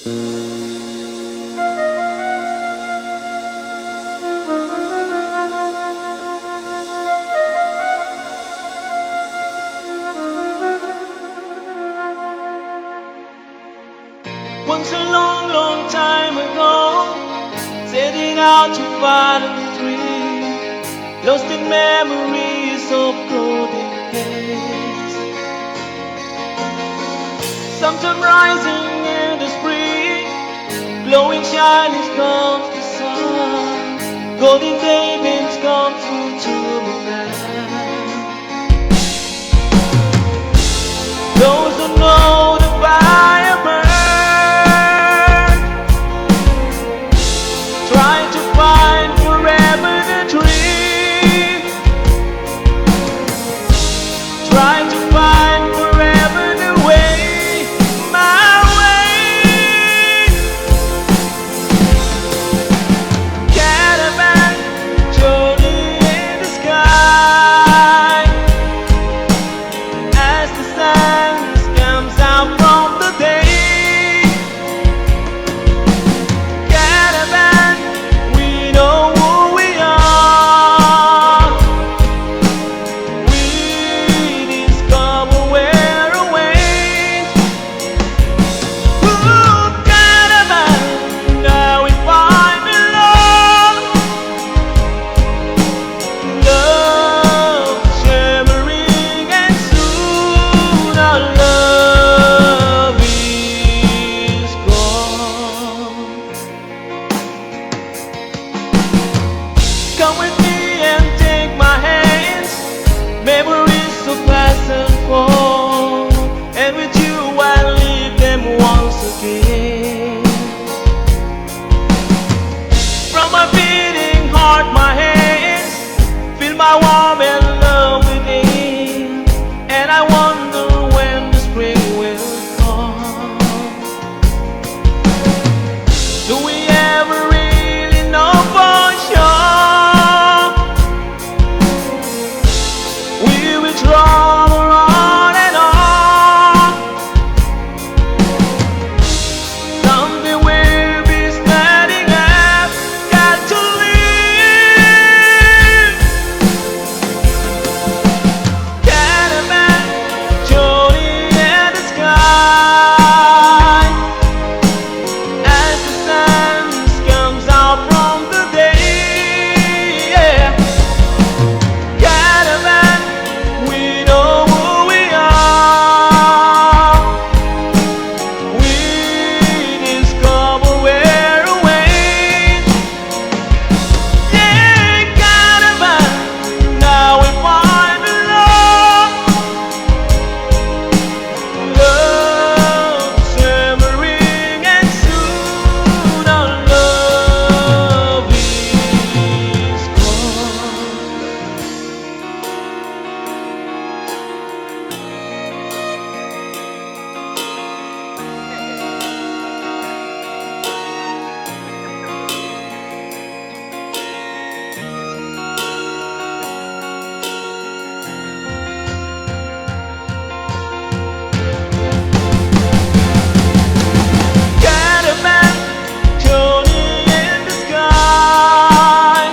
Once a long, long time ago, setting out to find a dream, lost in memories of golden days. Sometime rising in the spring, glowing, shining comes the sun. Golden day beams come through to the land. Those who know the fire burns, trying to find forever the dream, trying to find forever the way, my way. Caravan journey in the sky, as the sun comes out from the day. Caravan, we know who we are. We discover where await. Ooh, caravan, now we find the love, love shimmering, and soon our love is gone. Come with me and take my hands, memories of past and fall, and with you I'll live them once again. From my beating heart, my hands feel my warm and love within, and I wonder when the spring will come. Do we ever really know for sure? We will travel on and on. Someday we'll be standing up, got to live. Caravan journey in the sky, as the sun comes out from the day. Yeah. Caravan, we know who we are. We discover where await. Yeah, caravan, now we find the love, love shimmering, and soon our love is caravan journey in the sky,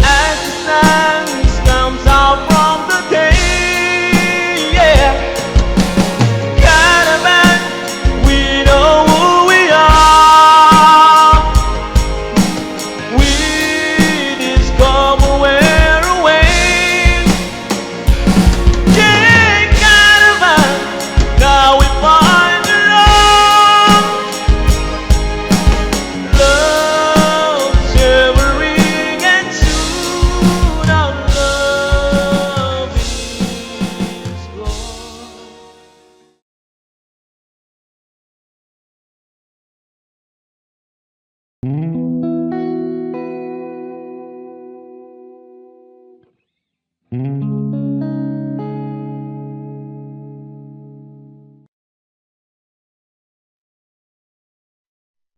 as the sun comes out from the day. Yeah. Caravan, we know who we are. We discover where await. Yeah, caravan, now we find the love, love shimmering, and soon our love is gone.